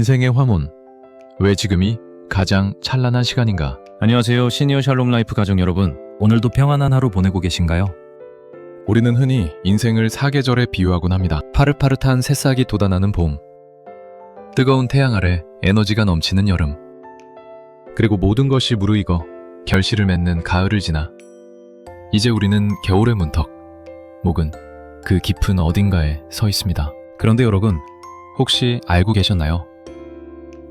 인생의 화문. 왜 지금이 가장 찬란한 시간인가? 안녕하세요. 시니어 샬롬 라이프 가족 여러분. 오늘도 평안한 하루 보내고 계신가요? 우리는 흔히 인생을 사계절에 비유하곤 합니다. 파릇파릇한 새싹이 돋아나는 봄, 뜨거운 태양 아래 에너지가 넘치는 여름, 그리고 모든 것이 무르익어 결실을 맺는 가을을 지나 이제 우리는 겨울의 문턱, 혹은 그 깊은 어딘가에 서 있습니다. 그런데 여러분, 혹시 알고 계셨나요?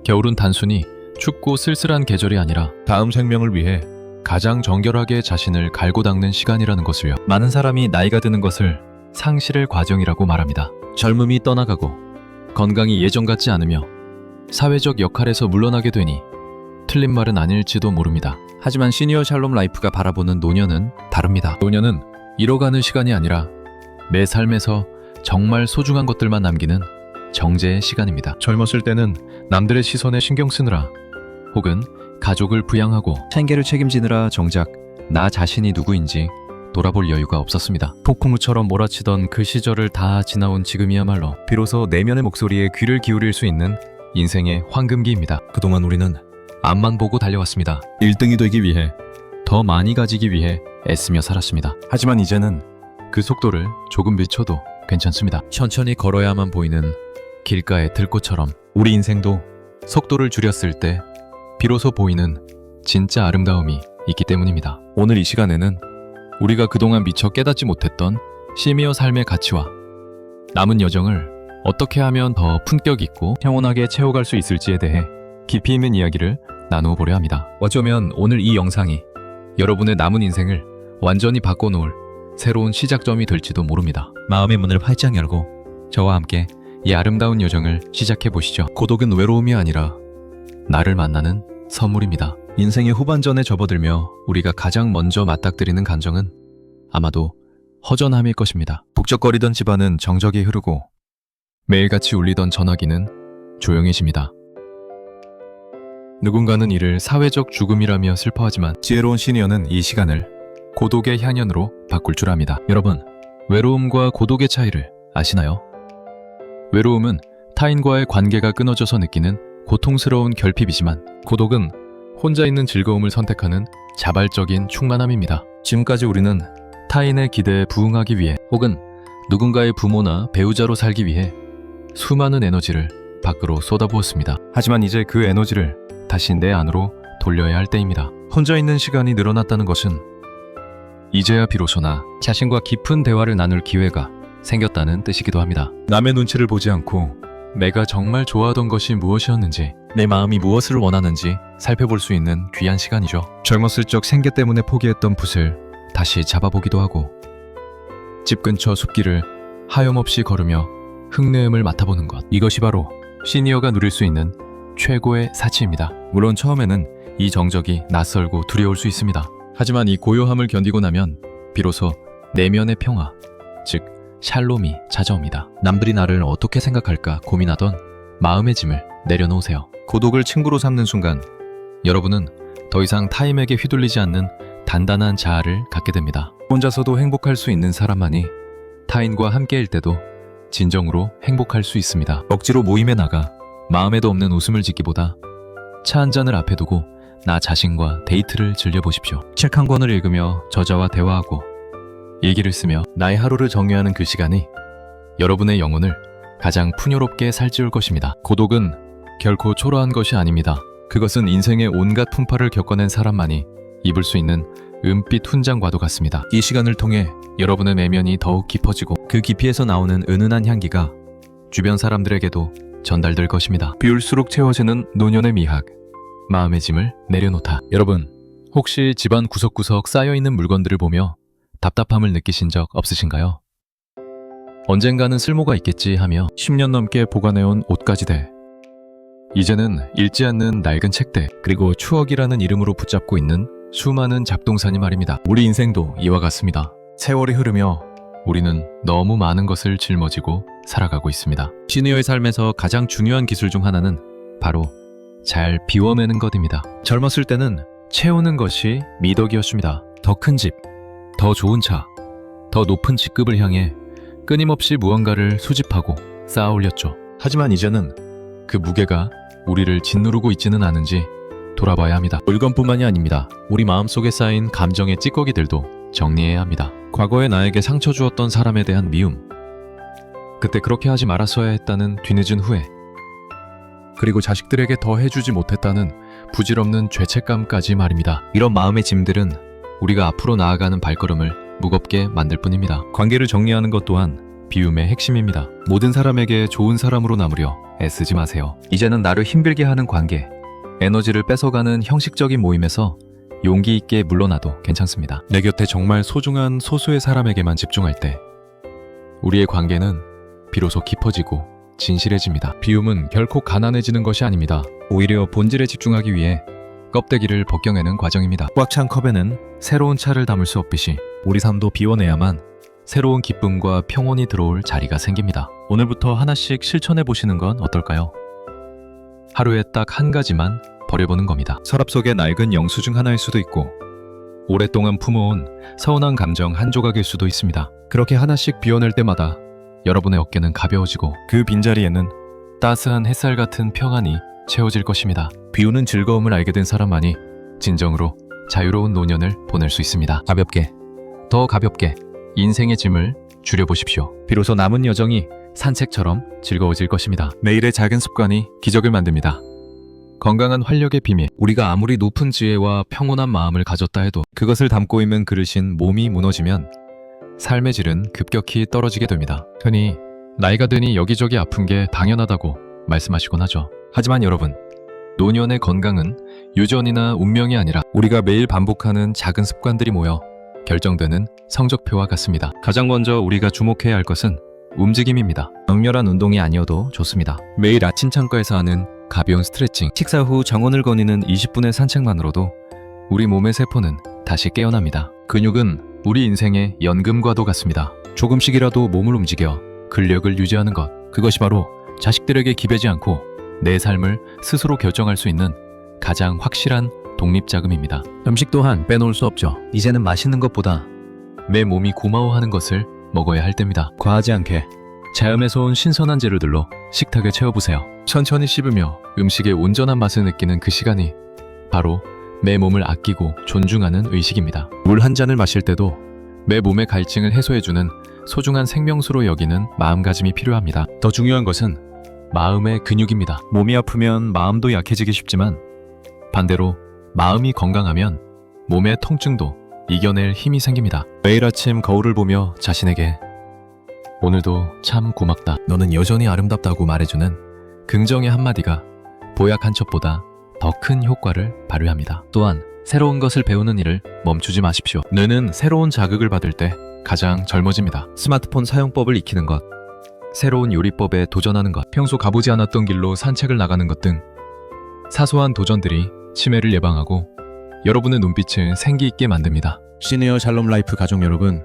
겨울은 단순히 춥고 쓸쓸한 계절이 아니라 다음 생명을 위해 가장 정결하게 자신을 갈고 닦는 시간이라는 것을요. 많은 사람이 나이가 드는 것을 상실의 과정이라고 말합니다. 젊음이 떠나가고 건강이 예전 같지 않으며 사회적 역할에서 물러나게 되니 틀린 말은 아닐지도 모릅니다. 하지만 시니어 샬롬 라이프가 바라보는 노년은 다릅니다. 노년은 잃어가는 시간이 아니라 내 삶에서 정말 소중한 것들만 남기는 정제의 시간입니다. 젊었을 때는 남들의 시선에 신경 쓰느라, 혹은 가족을 부양하고 생계를 책임지느라 정작 나 자신이 누구인지 돌아볼 여유가 없었습니다. 폭풍우처럼 몰아치던 그 시절을 다 지나온 지금이야말로 비로소 내면의 목소리에 귀를 기울일 수 있는 인생의 황금기입니다. 그동안 우리는 앞만 보고 달려왔습니다. 1등이 되기 위해, 더 많이 가지기 위해 애쓰며 살았습니다. 하지만 이제는 그 속도를 조금 늦춰도 괜찮습니다. 천천히 걸어야만 보이는 길가의 들꽃처럼 우리 인생도 속도를 줄였을 때 비로소 보이는 진짜 아름다움이 있기 때문입니다. 오늘 이 시간에는 우리가 그동안 미처 깨닫지 못했던 시니어 삶의 가치와 남은 여정을 어떻게 하면 더 품격 있고 평온하게 채워갈 수 있을지에 대해 깊이 있는 이야기를 나누어 보려 합니다. 어쩌면 오늘 이 영상이 여러분의 남은 인생을 완전히 바꿔놓을 새로운 시작점이 될지도 모릅니다. 마음의 문을 활짝 열고 저와 함께 이 아름다운 여정을 시작해 보시죠. 고독은 외로움이 아니라 나를 만나는 선물입니다. 인생의 후반전에 접어들며 우리가 가장 먼저 맞닥뜨리는 감정은 아마도 허전함일 것입니다. 북적거리던 집안은 정적이 흐르고 매일같이 울리던 전화기는 조용해집니다. 누군가는 이를 사회적 죽음이라며 슬퍼하지만 지혜로운 시니어는 이 시간을 고독의 향연으로 바꿀 줄 압니다. 여러분, 외로움과 고독의 차이를 아시나요? 외로움은 타인과의 관계가 끊어져서 느끼는 고통스러운 결핍이지만, 고독은 혼자 있는 즐거움을 선택하는 자발적인 충만함입니다. 지금까지 우리는 타인의 기대에 부응하기 위해, 혹은 누군가의 부모나 배우자로 살기 위해 수많은 에너지를 밖으로 쏟아부었습니다. 하지만 이제 그 에너지를 다시 내 안으로 돌려야 할 때입니다. 혼자 있는 시간이 늘어났다는 것은 이제야 비로소나 자신과 깊은 대화를 나눌 기회가 생겼다는 뜻이기도 합니다. 남의 눈치를 보지 않고 내가 정말 좋아하던 것이 무엇이었는지, 내 마음이 무엇을 원하는지 살펴볼 수 있는 귀한 시간이죠. 젊었을 적 생계 때문에 포기했던 붓을 다시 잡아보기도 하고, 집 근처 숲길을 하염없이 걸으며 흙내음을 맡아보는 것, 이것이 바로 시니어가 누릴 수 있는 최고의 사치입니다. 물론 처음에는 이 정적이 낯설고 두려울 수 있습니다. 하지만 이 고요함을 견디고 나면 비로소 내면의 평화, 즉 샬롬이 찾아옵니다. 남들이 나를 어떻게 생각할까 고민하던 마음의 짐을 내려놓으세요. 고독을 친구로 삼는 순간 여러분은 더 이상 타인에게 휘둘리지 않는 단단한 자아를 갖게 됩니다. 혼자서도 행복할 수 있는 사람만이 타인과 함께일 때도 진정으로 행복할 수 있습니다. 억지로 모임에 나가 마음에도 없는 웃음을 짓기보다 차 한 잔을 앞에 두고 나 자신과 데이트를 즐겨보십시오. 책 한 권을 읽으며 저자와 대화하고 일기를 쓰며 나의 하루를 정리하는 그 시간이 여러분의 영혼을 가장 풍요롭게 살찌울 것입니다. 고독은 결코 초라한 것이 아닙니다. 그것은 인생의 온갖 풍파를 겪어낸 사람만이 입을 수 있는 은빛 훈장과도 같습니다. 이 시간을 통해 여러분의 내면이 더욱 깊어지고 그 깊이에서 나오는 은은한 향기가 주변 사람들에게도 전달될 것입니다. 비울수록 채워지는 노년의 미학, 마음의 짐을 내려놓다. 여러분, 혹시 집안 구석구석 쌓여있는 물건들을 보며 답답함을 느끼신 적 없으신가요? 언젠가는 쓸모가 있겠지 하며 10년 넘게 보관해온 옷가지대, 이제는 읽지 않는 낡은 책대, 그리고 추억이라는 이름으로 붙잡고 있는 수많은 잡동사니 말입니다. 우리 인생도 이와 같습니다. 세월이 흐르며 우리는 너무 많은 것을 짊어지고 살아가고 있습니다. 시니어의 삶에서 가장 중요한 기술 중 하나는 바로 잘 비워내는 것입니다. 젊었을 때는 채우는 것이 미덕이었습니다. 더 큰 집, 더 좋은 차, 더 높은 직급을 향해 끊임없이 무언가를 수집하고 쌓아 올렸죠. 하지만 이제는 그 무게가 우리를 짓누르고 있지는 않은지 돌아봐야 합니다. 물건뿐만이 아닙니다. 우리 마음속에 쌓인 감정의 찌꺼기들도 정리해야 합니다. 과거에 나에게 상처 주었던 사람에 대한 미움, 그때 그렇게 하지 말았어야 했다는 뒤늦은 후회, 그리고 자식들에게 더 해주지 못했다는 부질없는 죄책감까지 말입니다. 이런 마음의 짐들은 우리가 앞으로 나아가는 발걸음을 무겁게 만들 뿐입니다. 관계를 정리하는 것 또한 비움의 핵심입니다. 모든 사람에게 좋은 사람으로 남으려 애쓰지 마세요. 이제는 나를 힘들게 하는 관계, 에너지를 뺏어가는 형식적인 모임에서 용기 있게 물러나도 괜찮습니다. 내 곁에 정말 소중한 소수의 사람에게만 집중할 때 우리의 관계는 비로소 깊어지고 진실해집니다. 비움은 결코 가난해지는 것이 아닙니다. 오히려 본질에 집중하기 위해 껍데기를 벗겨내는 과정입니다. 꽉 찬 컵에는 새로운 차를 담을 수 없듯이 우리 삶도 비워내야만 새로운 기쁨과 평온이 들어올 자리가 생깁니다. 오늘부터 하나씩 실천해 보시는 건 어떨까요? 하루에 딱 한 가지만 버려보는 겁니다. 서랍 속의 낡은 영수증 하나일 수도 있고 오랫동안 품어온 서운한 감정 한 조각일 수도 있습니다. 그렇게 하나씩 비워낼 때마다 여러분의 어깨는 가벼워지고 그 빈자리에는 따스한 햇살 같은 평안이 채워질 것입니다. 비우는 즐거움을 알게 된 사람만이 진정으로 자유로운 노년을 보낼 수 있습니다. 가볍게, 더 가볍게 인생의 짐을 줄여보십시오. 비로소 남은 여정이 산책처럼 즐거워질 것입니다. 매일의 작은 습관이 기적을 만듭니다. 건강한 활력의 비밀. 우리가 아무리 높은 지혜와 평온한 마음을 가졌다 해도 그것을 담고 있는 그릇인 몸이 무너지면 삶의 질은 급격히 떨어지게 됩니다. 흔히 나이가 드니 여기저기 아픈 게 당연하다고 말씀하시곤 하죠. 하지만 여러분, 노년의 건강은 유전이나 운명이 아니라 우리가 매일 반복하는 작은 습관들이 모여 결정되는 성적표와 같습니다. 가장 먼저 우리가 주목해야 할 것은 움직임입니다. 격렬한 운동이 아니어도 좋습니다. 매일 아침 창가에서 하는 가벼운 스트레칭, 식사 후 정원을 거니는 20분의 산책만으로도 우리 몸의 세포는 다시 깨어납니다. 근육은 우리 인생의 연금과도 같습니다. 조금씩이라도 몸을 움직여 근력을 유지하는 것, 그것이 바로 자식들에게 기대지 않고 내 삶을 스스로 결정할 수 있는 가장 확실한 독립자금입니다. 음식 또한 빼놓을 수 없죠. 이제는 맛있는 것보다 내 몸이 고마워하는 것을 먹어야 할 때입니다. 과하지 않게 자연에서 온 신선한 재료들로 식탁을 채워보세요. 천천히 씹으며 음식의 온전한 맛을 느끼는 그 시간이 바로 내 몸을 아끼고 존중하는 의식입니다. 물 한 잔을 마실 때도 내 몸의 갈증을 해소해주는 소중한 생명수로 여기는 마음가짐이 필요합니다. 더 중요한 것은 마음의 근육입니다. 몸이 아프면 마음도 약해지기 쉽지만 반대로 마음이 건강하면 몸의 통증도 이겨낼 힘이 생깁니다. 매일 아침 거울을 보며 자신에게 오늘도 참 고맙다, 너는 여전히 아름답다고 말해주는 긍정의 한마디가 보약 한 첩보다 더 큰 효과를 발휘합니다. 또한 새로운 것을 배우는 일을 멈추지 마십시오. 뇌는 새로운 자극을 받을 때 가장 젊어집니다. 스마트폰 사용법을 익히는 것, 새로운 요리법에 도전하는 것, 평소 가보지 않았던 길로 산책을 나가는 것 등 사소한 도전들이 치매를 예방하고 여러분의 눈빛을 생기 있게 만듭니다. 시니어 샬롬 라이프 가족 여러분,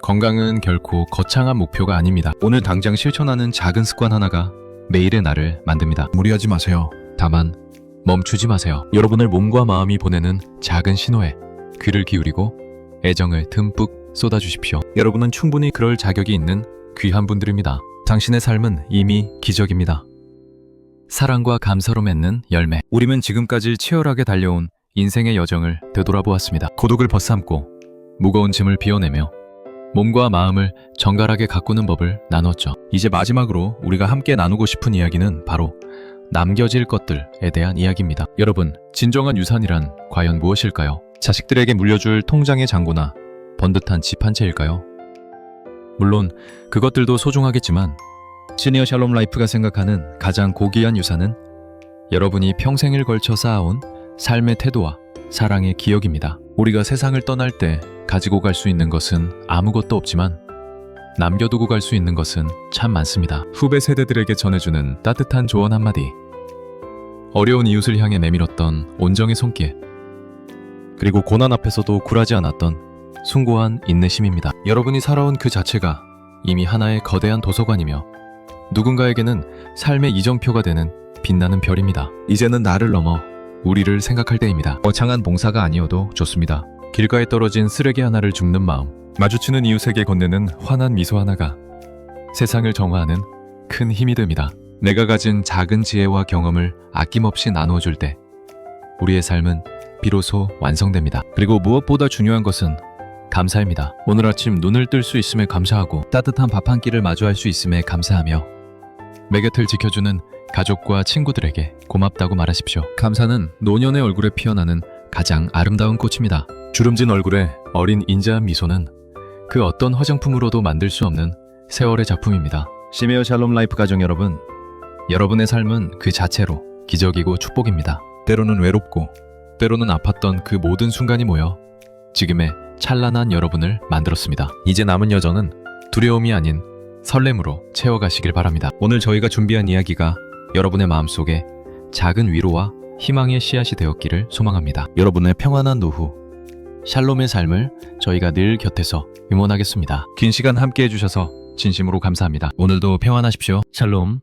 건강은 결코 거창한 목표가 아닙니다. 오늘 당장 실천하는 작은 습관 하나가 매일의 나를 만듭니다. 무리하지 마세요. 다만 멈추지 마세요. 여러분의 몸과 마음이 보내는 작은 신호에 귀를 기울이고 애정을 듬뿍 쏟아주십시오. 여러분은 충분히 그럴 자격이 있는 귀한 분들입니다. 당신의 삶은 이미 기적입니다. 사랑과 감사로 맺는 열매. 우리는 지금까지 치열하게 달려온 인생의 여정을 되돌아보았습니다. 고독을 벗삼고 무거운 짐을 비워내며 몸과 마음을 정갈하게 가꾸는 법을 나눴죠. 이제 마지막으로 우리가 함께 나누고 싶은 이야기는 바로 남겨질 것들에 대한 이야기입니다. 여러분, 진정한 유산이란 과연 무엇일까요? 자식들에게 물려줄 통장의 잔고나 번듯한 집 한 채일까요? 물론 그것들도 소중하겠지만 시니어 샬롬 라이프가 생각하는 가장 고귀한 유산은 여러분이 평생을 걸쳐 쌓아온 삶의 태도와 사랑의 기억입니다. 우리가 세상을 떠날 때 가지고 갈 수 있는 것은 아무것도 없지만 남겨두고 갈 수 있는 것은 참 많습니다. 후배 세대들에게 전해주는 따뜻한 조언 한마디, 어려운 이웃을 향해 내밀었던 온정의 손길, 그리고 고난 앞에서도 굴하지 않았던 숭고한 인내심입니다. 여러분이 살아온 그 자체가 이미 하나의 거대한 도서관이며 누군가에게는 삶의 이정표가 되는 빛나는 별입니다. 이제는 나를 넘어 우리를 생각할 때입니다. 거창한 봉사가 아니어도 좋습니다. 길가에 떨어진 쓰레기 하나를 줍는 마음, 마주치는 이웃에게 건네는 환한 미소 하나가 세상을 정화하는 큰 힘이 됩니다. 내가 가진 작은 지혜와 경험을 아낌없이 나누어줄 때 우리의 삶은 비로소 완성됩니다. 그리고 무엇보다 중요한 것은 감사입니다. 오늘 아침 눈을 뜰 수 있음에 감사하고 따뜻한 밥 한 끼를 마주할 수 있음에 감사하며 내 곁을 지켜주는 가족과 친구들에게 고맙다고 말하십시오. 감사는 노년의 얼굴에 피어나는 가장 아름다운 꽃입니다. 주름진 얼굴에 어린 인자한 미소는 그 어떤 화장품으로도 만들 수 없는 세월의 작품입니다. 시메어 샬롬 라이프 가족 여러분, 여러분의 삶은 그 자체로 기적이고 축복입니다. 때로는 외롭고 때로는 아팠던 그 모든 순간이 모여 지금의 찬란한 여러분을 만들었습니다. 이제 남은 여정은 두려움이 아닌 설렘으로 채워가시길 바랍니다. 오늘 저희가 준비한 이야기가 여러분의 마음속에 작은 위로와 희망의 씨앗이 되었기를 소망합니다. 여러분의 평안한 노후, 샬롬의 삶을 저희가 늘 곁에서 응원하겠습니다. 긴 시간 함께 해주셔서 진심으로 감사합니다. 오늘도 평안하십시오. 샬롬.